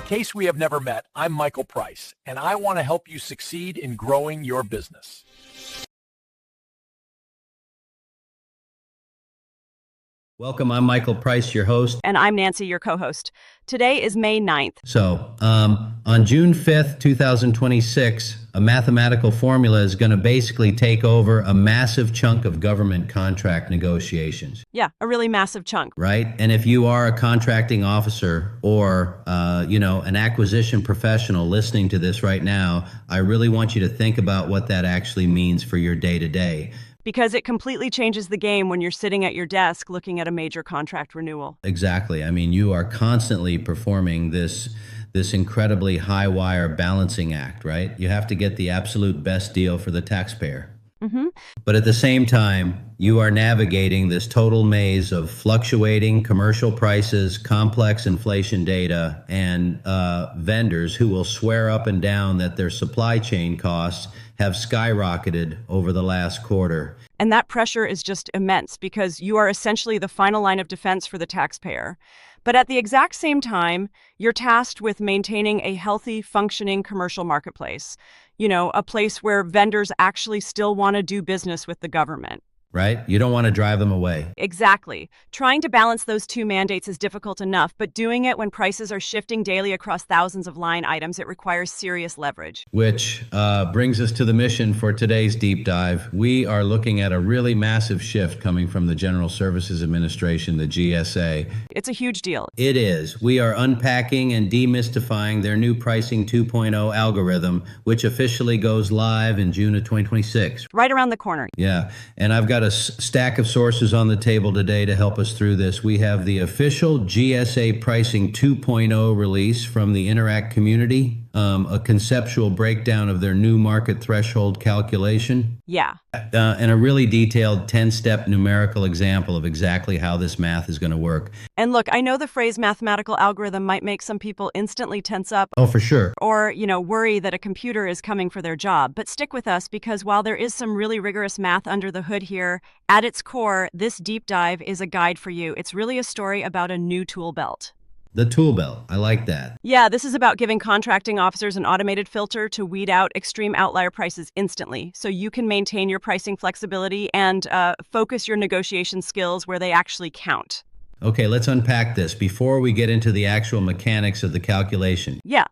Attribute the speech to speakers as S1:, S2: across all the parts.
S1: case we have never met, I'm Michael Price, and I want to help you succeed in growing your business.
S2: Welcome, I'm Michael Price, your host.
S3: And I'm Nancy, your co-host. Today is May 9th.
S2: So, on June 5th, 2026, a mathematical formula is going to basically take over a massive chunk of government contract negotiations.
S3: Yeah, a really massive chunk.
S2: Right? And if you are a contracting officer or, an acquisition professional listening to this right now, I really want you to think about what that actually means for your day-to-day.
S3: Because it completely changes the game when you're sitting at your desk looking at a major contract renewal.
S2: Exactly. I mean, you are constantly performing this incredibly high wire balancing act, right? You have to get the absolute best deal for the taxpayer.
S3: Mm-hmm.
S2: But at the same time, you are navigating this total maze of fluctuating commercial prices, complex inflation data, and vendors who will swear up and down that their supply chain costs have skyrocketed over the last quarter.
S3: And that pressure is just immense because you are essentially the final line of defense for the taxpayer. But at the exact same time, you're tasked with maintaining a healthy, functioning commercial marketplace. You know, a place where vendors actually still want to do business with the government.
S2: Right? You don't want to drive them away.
S3: Exactly. Trying to balance those two mandates is difficult enough, but doing it when prices are shifting daily across thousands of line items, it requires serious leverage.
S2: Which brings us to the mission for today's deep dive. We are looking at a really massive shift coming from the General Services Administration, the GSA.
S3: It's a huge deal.
S2: It is. We are unpacking and demystifying their new Pricing 2.0 algorithm, which officially goes live in June of 2026.
S3: Right around the corner.
S2: Yeah. And I've got a stack of sources on the table today to help us through this. We have the official GSA Pricing 2.0 release from the Interact community, a conceptual breakdown of their new market threshold calculation.
S3: Yeah.
S2: And a really detailed 10-step numerical example of exactly how this math is going to work.
S3: And look, I know the phrase mathematical algorithm might make some people instantly tense up.
S2: Oh, for sure.
S3: Or, worry that a computer is coming for their job. But stick with us because while there is some really rigorous math under the hood here, at its core, this deep dive is a guide for you. It's really a story about a new tool belt.
S2: The tool belt. I like that.
S3: Yeah, this is about giving contracting officers an automated filter to weed out extreme outlier prices instantly, so you can maintain your pricing flexibility and focus your negotiation skills where they actually count.
S2: Okay, let's unpack this before we get into the actual mechanics of the calculation.
S3: Yeah.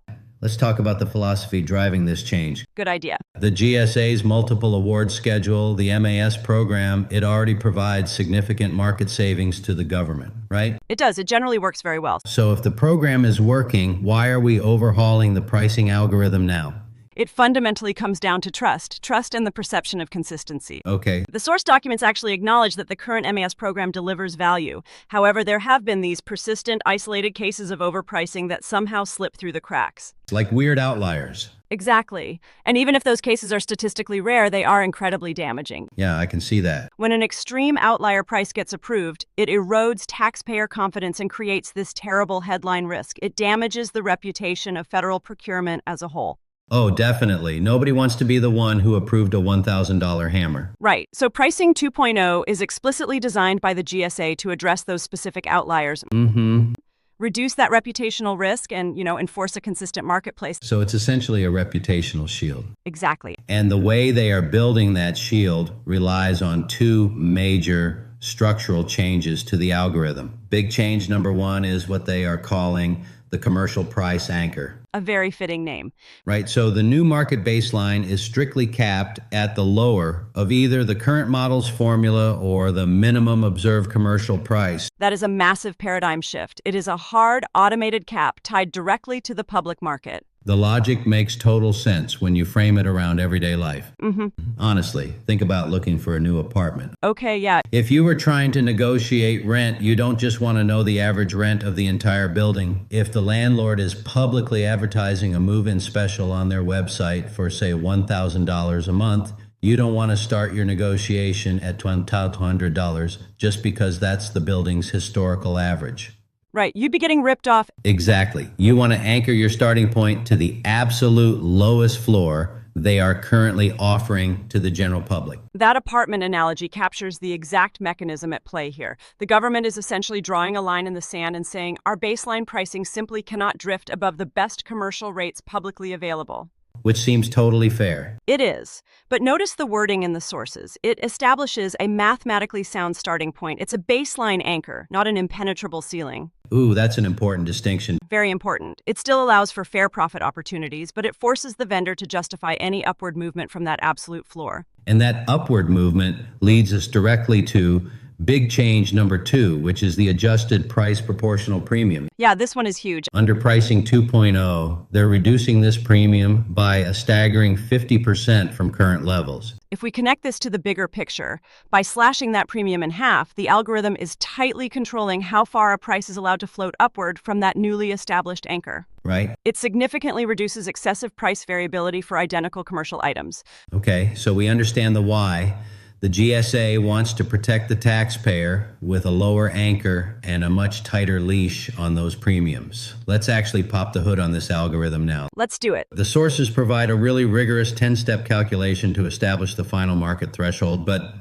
S2: Let's talk about the philosophy driving this change.
S3: Good idea.
S2: The GSA's multiple award schedule, the MAS program, it already provides significant market savings to the government, right?
S3: It does. It generally works very well.
S2: So if the program is working, why are we overhauling the pricing algorithm now?
S3: It fundamentally comes down to trust and the perception of consistency.
S2: Okay.
S3: The source documents actually acknowledge that the current MAS program delivers value. However, there have been these persistent, isolated cases of overpricing that somehow slip through the cracks.
S2: Like weird outliers.
S3: Exactly. And even if those cases are statistically rare, they are incredibly damaging.
S2: Yeah, I can see that.
S3: When an extreme outlier price gets approved, it erodes taxpayer confidence and creates this terrible headline risk. It damages the reputation of federal procurement as a whole.
S2: Oh, definitely. Nobody wants to be the one who approved a $1,000 hammer.
S3: Right. So Pricing 2.0 is explicitly designed by the GSA to address those specific outliers.
S2: Mm-hmm.
S3: Reduce that reputational risk and, enforce a consistent marketplace.
S2: So it's essentially a reputational shield.
S3: Exactly.
S2: And the way they are building that shield relies on two major structural changes to the algorithm. Big change number one is what they are calling the commercial price anchor.
S3: A very fitting name.
S2: Right, so the new market baseline is strictly capped at the lower of either the current model's formula or the minimum observed commercial price.
S3: That is a massive paradigm shift. It is a hard, automated cap tied directly to the public market.
S2: The logic makes total sense when you frame it around everyday life.
S3: Mm-hmm.
S2: Honestly, think about looking for a new apartment.
S3: Okay, yeah.
S2: If you were trying to negotiate rent, you don't just want to know the average rent of the entire building. If the landlord is publicly advertising a move-in special on their website for, say, $1,000 a month, you don't want to start your negotiation at $1,200 just because that's the building's historical average.
S3: Right, you'd be getting ripped off.
S2: Exactly. You want to anchor your starting point to the absolute lowest floor they are currently offering to the general public.
S3: That apartment analogy captures the exact mechanism at play here. The government is essentially drawing a line in the sand and saying our baseline pricing simply cannot drift above the best commercial rates publicly available.
S2: Which seems totally fair.
S3: It is. But notice the wording in the sources. It establishes a mathematically sound starting point. It's a baseline anchor, not an impenetrable ceiling.
S2: Ooh, that's an important distinction.
S3: Very important. It still allows for fair profit opportunities, but it forces the vendor to justify any upward movement from that absolute floor.
S2: And that upward movement leads us directly to big change number 2, which is the adjusted price proportional premium.
S3: Yeah, this one is huge.
S2: Under pricing 2.0, they're reducing this premium by a staggering 50% from current levels.
S3: If we connect this to the bigger picture, by slashing that premium in half, the algorithm is tightly controlling how far a price is allowed to float upward from that newly established anchor.
S2: Right?
S3: It significantly reduces excessive price variability for identical commercial items.
S2: Okay, so we understand the why. The GSA wants to protect the taxpayer with a lower anchor and a much tighter leash on those premiums. Let's actually pop the hood on this algorithm now.
S3: Let's do it.
S2: The sources provide a really rigorous 10-step calculation to establish the final market threshold, but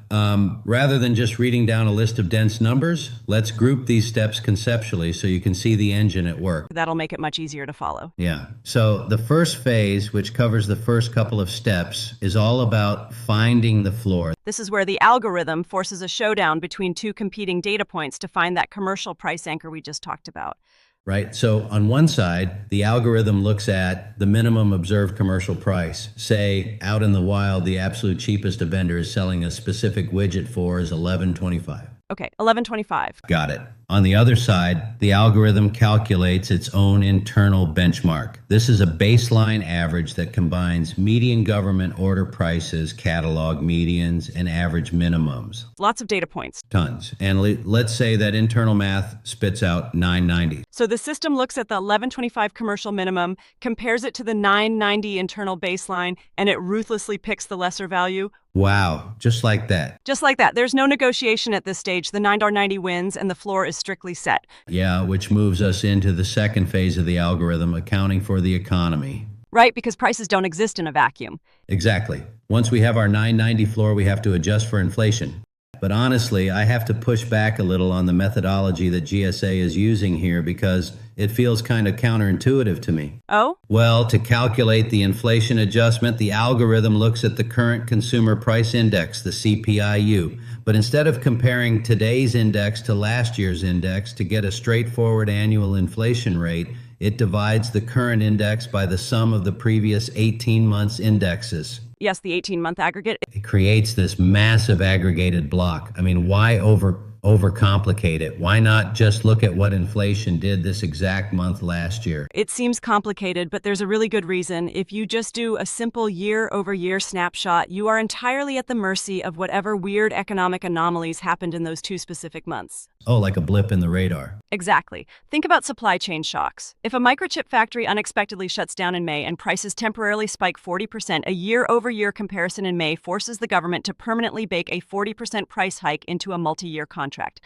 S2: rather than just reading down a list of dense numbers, let's group these steps conceptually so you can see the engine at work.
S3: That'll make it much easier to follow.
S2: Yeah. So the first phase, which covers the first couple of steps, is all about finding the floor.
S3: This is where the algorithm forces a showdown between two competing data points to find that commercial price anchor we just talked about.
S2: Right. So on one side, the algorithm looks at the minimum observed commercial price. Say out in the wild, the absolute cheapest a vendor is selling a specific widget for is $11.25.
S3: Okay, $11.25.
S2: Got it. On the other side, the algorithm calculates its own internal benchmark. This is a baseline average that combines median government order prices, catalog medians, and average minimums.
S3: Lots of data points.
S2: Tons. And let's say that internal math spits out $9.90.
S3: So the system looks at the $11.25 commercial minimum, compares it to the $9.90 internal baseline, and it ruthlessly picks the lesser value.
S2: Wow, just like that.
S3: Just like that. There's no negotiation at this stage. The $9.90 wins, and the floor is strictly set.
S2: Yeah, which moves us into the second phase of the algorithm, accounting for the economy.
S3: Right, because prices don't exist in a vacuum.
S2: Exactly. Once we have our $9.90 floor, we have to adjust for inflation. But honestly, I have to push back a little on the methodology that GSA is using here because it feels kind of counterintuitive to me.
S3: Oh?
S2: Well, to calculate the inflation adjustment, the algorithm looks at the current consumer price index, the CPI-U. But instead of comparing today's index to last year's index to get a straightforward annual inflation rate, it divides the current index by the sum of the previous 18 months' indexes.
S3: Yes, the 18-month aggregate.
S2: It creates this massive aggregated block. I mean, why overcomplicate it? Why not just look at what inflation did this exact month last year?
S3: It seems complicated, but there's a really good reason. If you just do a simple year-over-year snapshot, you are entirely at the mercy of whatever weird economic anomalies happened in those two specific months.
S2: Oh, like a blip in the radar.
S3: Exactly. Think about supply chain shocks. If a microchip factory unexpectedly shuts down in May and prices temporarily spike 40%, a year-over-year comparison in May forces the government to permanently bake a 40% price hike into a multi-year contract.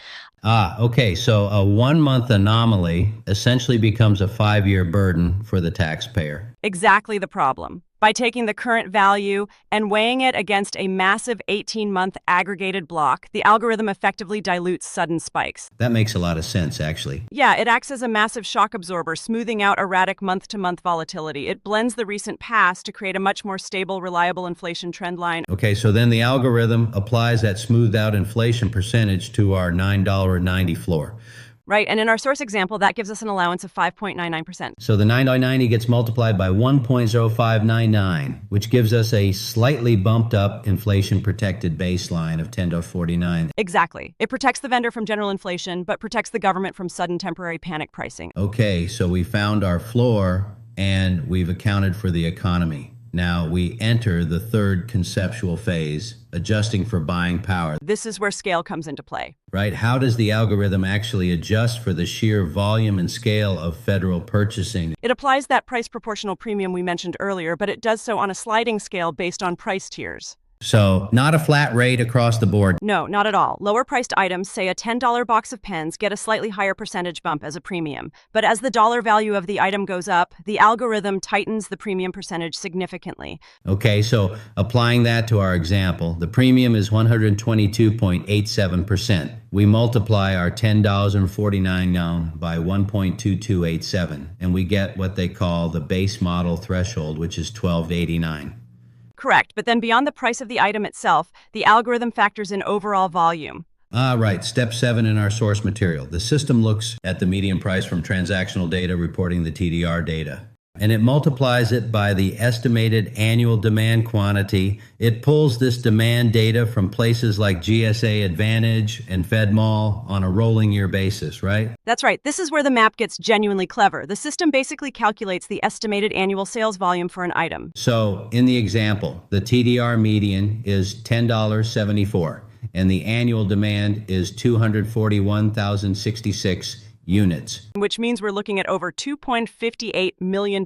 S2: Okay, so a 1-month anomaly essentially becomes a 5-year burden for the taxpayer.
S3: Exactly the problem. By taking the current value and weighing it against a massive 18-month aggregated block, the algorithm effectively dilutes sudden spikes.
S2: That makes a lot of sense, actually.
S3: Yeah, it acts as a massive shock absorber, smoothing out erratic month-to-month volatility. It blends the recent past to create a much more stable, reliable inflation trend line.
S2: Okay, so then the algorithm applies that smoothed out inflation percentage to our $9.90 floor.
S3: Right, and in our source example, that gives us an allowance of 5.99%.
S2: So the $9.90 gets multiplied by 1.0599, which gives us a slightly bumped up inflation-protected baseline of $10.49.
S3: Exactly. It protects the vendor from general inflation, but protects the government from sudden temporary panic pricing.
S2: Okay, so we found our floor, and we've accounted for the economy. Now we enter the third conceptual phase, adjusting for buying power.
S3: This is where scale comes into play.
S2: Right? How does the algorithm actually adjust for the sheer volume and scale of federal purchasing?
S3: It applies that price proportional premium we mentioned earlier, but it does so on a sliding scale based on price tiers.
S2: So not a flat rate across the board.
S3: No, not at all. Lower priced items, say a $10 box of pens, get a slightly higher percentage bump as a premium. But as the dollar value of the item goes up, the algorithm tightens the premium percentage significantly.
S2: Okay, so applying that to our example, the premium is 122.87%. We multiply our $10.49 down by 1.2287, and we get what they call the base model threshold, which is $12.89.
S3: Correct, but then beyond the price of the item itself, the algorithm factors in overall volume.
S2: Right. Step 7 in our source material. The system looks at the median price from transactional data reporting the TDR data, and it multiplies it by the estimated annual demand quantity. It pulls this demand data from places like GSA Advantage and FedMall on a rolling year basis, right?
S3: That's right. This is where the map gets genuinely clever. The system basically calculates the estimated annual sales volume for an item.
S2: So in the example, the TDR median is $10.74, and the annual demand is 241,066 units.
S3: Which means we're looking at over $2.58 million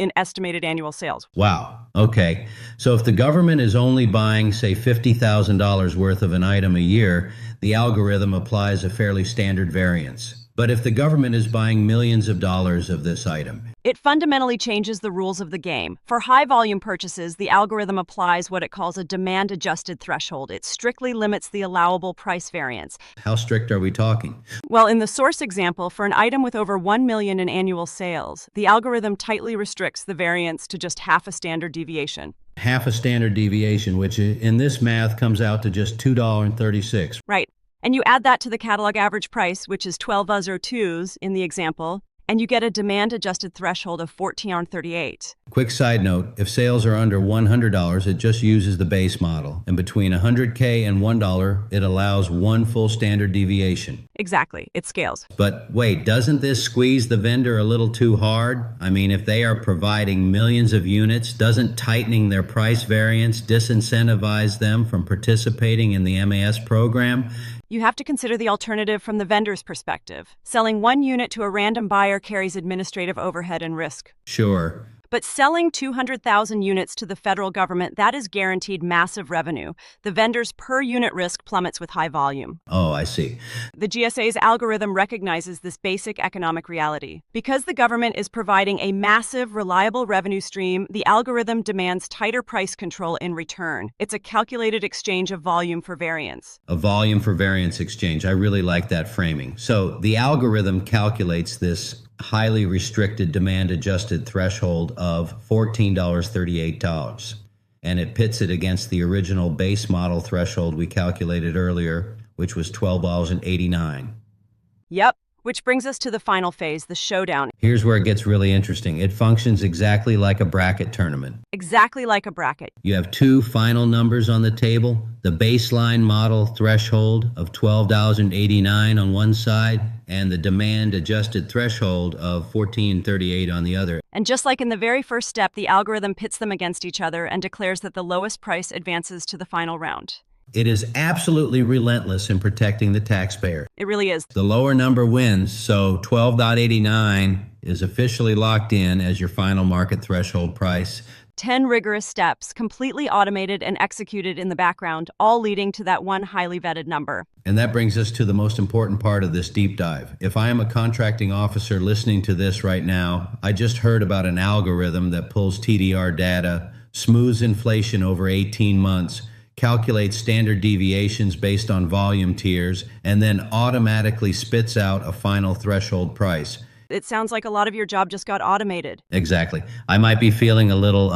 S3: in estimated annual sales.
S2: Wow. Okay. So if the government is only buying, say, $50,000 worth of an item a year, the algorithm applies a fairly standard variance. But if the government is buying millions of dollars of this item,
S3: it fundamentally changes the rules of the game. For high-volume purchases, the algorithm applies what it calls a demand-adjusted threshold. It strictly limits the allowable price variance.
S2: How strict are we talking?
S3: Well, in the source example, for an item with over 1 million in annual sales, the algorithm tightly restricts the variance to just half a standard deviation.
S2: Half a standard deviation, which in this math comes out to just $2.36.
S3: Right. And you add that to the catalog average price, which is 12.02 in the example, and you get a demand-adjusted threshold of $14.38.
S2: Quick side note, if sales are under $100, it just uses the base model. And between $100K and $1, it allows one full standard deviation.
S3: Exactly. It scales.
S2: But wait, doesn't this squeeze the vendor a little too hard? I mean, if they are providing millions of units, doesn't tightening their price variance disincentivize them from participating in the MAS program?
S3: You have to consider the alternative from the vendor's perspective. Selling one unit to a random buyer carries administrative overhead and risk.
S2: Sure.
S3: But selling 200,000 units to the federal government, that is guaranteed massive revenue. The vendor's per-unit risk plummets with high volume.
S2: Oh, I see.
S3: The GSA's algorithm recognizes this basic economic reality. Because the government is providing a massive, reliable revenue stream, the algorithm demands tighter price control in return. It's a calculated exchange of volume for variance.
S2: A volume for variance exchange. I really like that framing. So the algorithm calculates this highly restricted demand-adjusted threshold of $14.38, and it pits it against the original base model threshold we calculated earlier, which was $12.89.
S3: Yep. Which brings us to the final phase, the showdown.
S2: Here's where it gets really interesting. It functions exactly like a bracket tournament.
S3: Exactly like a bracket.
S2: You have two final numbers on the table, the baseline model threshold of $12.89 on one side and the demand-adjusted threshold of $14.38 on the other.
S3: And just like in the very first step, the algorithm pits them against each other and declares that the lowest price advances to the final round.
S2: It is absolutely relentless in protecting the taxpayer.
S3: It really is.
S2: The lower number wins, so $12.89 is officially locked in as your final market threshold price.
S3: 10 rigorous steps, completely automated and executed in the background, all leading to that one highly vetted number.
S2: And that brings us to the most important part of this deep dive. If I am a contracting officer listening to this right now, I just heard about an algorithm that pulls TDR data, smooths inflation over 18 months, calculates standard deviations based on volume tiers, and then automatically spits out a final threshold price.
S3: It sounds like a lot of your job just got automated.
S2: Exactly. I might be feeling a little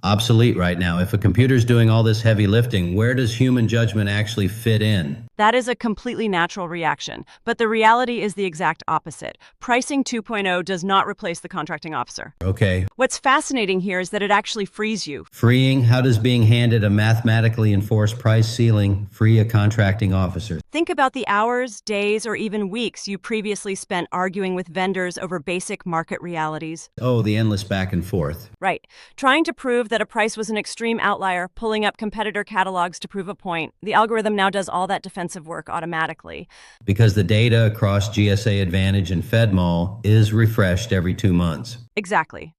S2: obsolete right now. If a computer's doing all this heavy lifting, where does human judgment actually fit in?
S3: That is a completely natural reaction, but the reality is the exact opposite. Pricing 2.0 does not replace the contracting officer.
S2: Okay.
S3: What's fascinating here is that it actually frees you.
S2: Freeing? How does being handed a mathematically enforced price ceiling free a contracting officer?
S3: Think about the hours, days, or even weeks you previously spent arguing with vendors over basic market realities.
S2: Oh, the endless back and forth.
S3: Right. Trying to prove that a price was an extreme outlier, pulling up competitor catalogs to prove a point. The algorithm now does all that defensive work automatically.
S2: Because the data across GSA Advantage and FedMall is refreshed every 2 months.
S3: Exactly.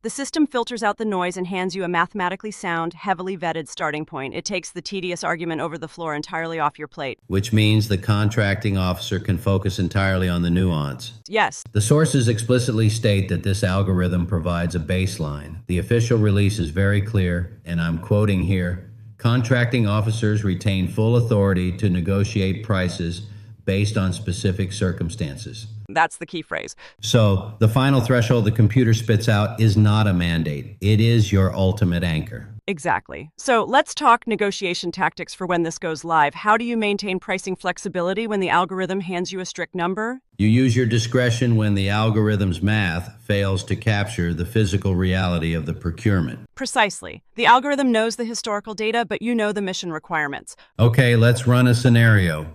S3: The system filters out the noise and hands you a mathematically sound, heavily vetted starting point. It takes the tedious argument over the floor entirely off your plate.
S2: Which means the contracting officer can focus entirely on the nuance.
S3: Yes.
S2: The sources explicitly state that this algorithm provides a baseline. The official release is very clear, and I'm quoting here, "Contracting officers retain full authority to negotiate prices based on specific circumstances."
S3: That's the key phrase.
S2: So, the final threshold the computer spits out is not a mandate. It is your ultimate anchor.
S3: Exactly. So let's talk negotiation tactics for when this goes live. How do you maintain pricing flexibility when the algorithm hands you a strict number?
S2: You use your discretion when the algorithm's math fails to capture the physical reality of the procurement.
S3: Precisely. The algorithm knows the historical data, but you know the mission requirements.
S2: Okay, let's run a scenario.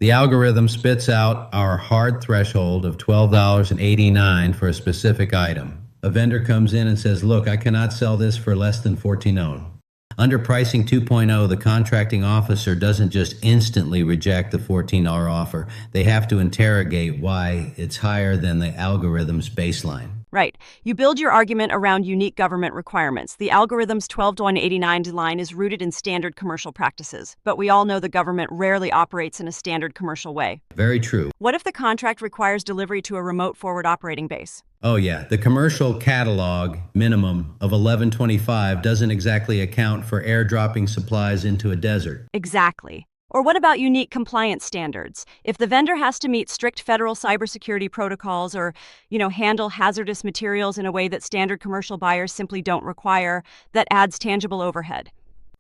S2: The algorithm spits out our hard threshold of $12.89 for a specific item. A vendor comes in and says, "Look, I cannot sell this for less than $14." Under Pricing 2.0, the contracting officer doesn't just instantly reject the $14 offer. They have to interrogate why it's higher than the algorithm's baseline.
S3: Right. You build your argument around unique government requirements. The algorithm's 12.89 line is rooted in standard commercial practices, but we all know the government rarely operates in a standard commercial way.
S2: Very true.
S3: What if the contract requires delivery to a remote forward operating base?
S2: Oh yeah, the commercial catalog minimum of $11.25 doesn't exactly account for airdropping supplies into a desert.
S3: Exactly. Or what about unique compliance standards? If the vendor has to meet strict federal cybersecurity protocols or, handle hazardous materials in a way that standard commercial buyers simply don't require, that adds tangible overhead.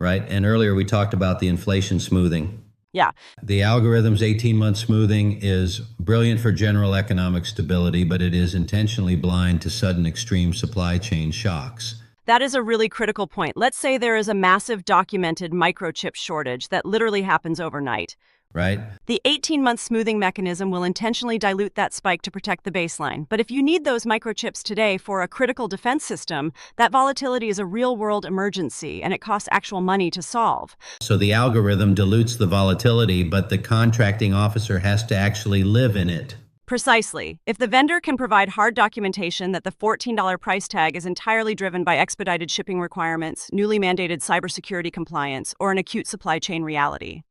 S2: Right, and earlier we talked about the inflation smoothing.
S3: Yeah.
S2: The algorithm's 18-month smoothing is brilliant for general economic stability, but it is intentionally blind to sudden extreme supply chain shocks.
S3: That is a really critical point. Let's say there is a massive documented microchip shortage that literally happens overnight.
S2: Right?
S3: The 18-month smoothing mechanism will intentionally dilute that spike to protect the baseline. But if you need those microchips today for a critical defense system, that volatility is a real-world emergency, and it costs actual money to solve.
S2: So the algorithm dilutes the volatility, but the contracting officer has to actually live in it.
S3: Precisely. If the vendor can provide hard documentation that the $14 price tag is entirely driven by expedited shipping requirements, newly mandated cybersecurity compliance, or an acute supply chain reality,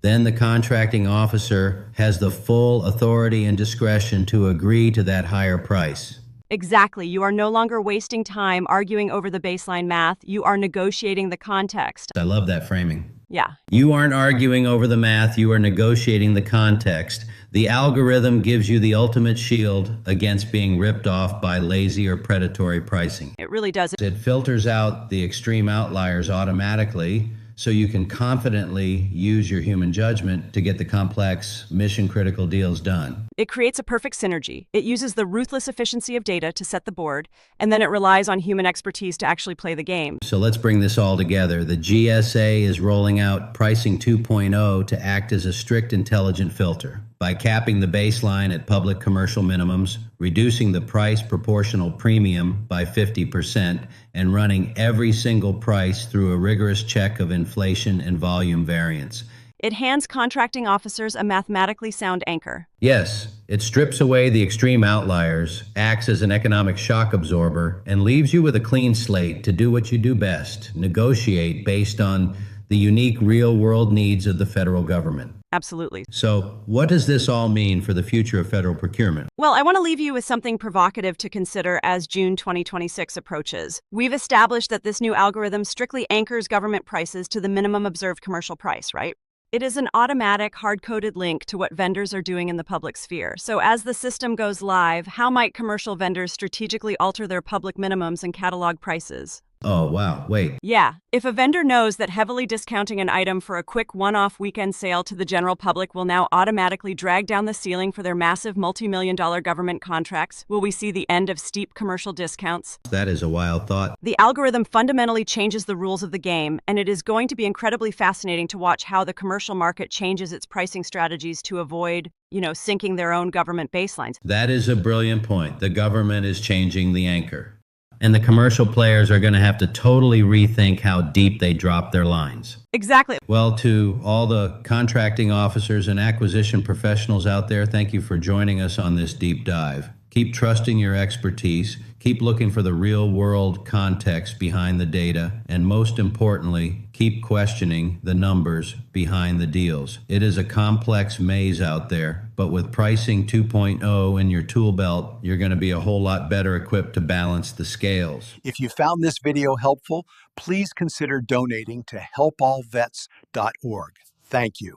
S2: then the contracting officer has the full authority and discretion to agree to that higher price.
S3: Exactly. You are no longer wasting time arguing over the baseline math. You are negotiating the context.
S2: I love that framing.
S3: Yeah.
S2: You aren't arguing over the math, you are negotiating the context. The algorithm gives you the ultimate shield against being ripped off by lazy or predatory pricing.
S3: It really does.
S2: It filters out the extreme outliers automatically, so you can confidently use your human judgment to get the complex, mission-critical deals done.
S3: It creates a perfect synergy. It uses the ruthless efficiency of data to set the board, and then it relies on human expertise to actually play the game.
S2: So let's bring this all together. The GSA is rolling out Pricing 2.0 to act as a strict intelligent filter by capping the baseline at public commercial minimums, reducing the price proportional premium by 50%, and running every single price through a rigorous check of inflation and volume variance.
S3: It hands contracting officers a mathematically sound anchor.
S2: Yes, it strips away the extreme outliers, acts as an economic shock absorber, and leaves you with a clean slate to do what you do best, negotiate based on the unique real-world needs of the federal government.
S3: Absolutely.
S2: So, what does this all mean for the future of federal procurement?
S3: Well, I want to leave you with something provocative to consider as June 2026 approaches. We've established that this new algorithm strictly anchors government prices to the minimum observed commercial price, right? It is an automatic, hard-coded link to what vendors are doing in the public sphere. So as the system goes live, how might commercial vendors strategically alter their public minimums and catalog prices?
S2: Oh, wow, wait.
S3: Yeah, if a vendor knows that heavily discounting an item for a quick one-off weekend sale to the general public will now automatically drag down the ceiling for their massive multi-million-dollar government contracts, will we see the end of steep commercial discounts?
S2: That is a wild thought.
S3: The algorithm fundamentally changes the rules of the game, and it is going to be incredibly fascinating to watch how the commercial market changes its pricing strategies to avoid, sinking their own government baselines.
S2: That is a brilliant point. The government is changing the anchor. And the commercial players are going to have to totally rethink how deep they drop their lines.
S3: Exactly.
S2: Well, to all the contracting officers and acquisition professionals out there, thank you for joining us on this deep dive. Keep trusting your expertise, keep looking for the real-world context behind the data, and most importantly, keep questioning the numbers behind the deals. It is a complex maze out there, but with Pricing 2.0 in your tool belt, you're going to be a whole lot better equipped to balance the scales.
S1: If you found this video helpful, please consider donating to helpallvets.org. Thank you.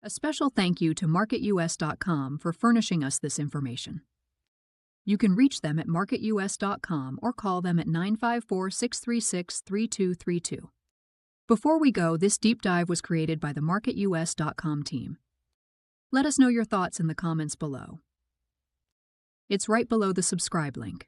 S4: A special thank you to MarketUS.com for furnishing us this information. You can reach them at MarketUS.com or call them at 954-636-3232. Before we go, this deep dive was created by the MarketUS.com team. Let us know your thoughts in the comments below. It's right below the subscribe link.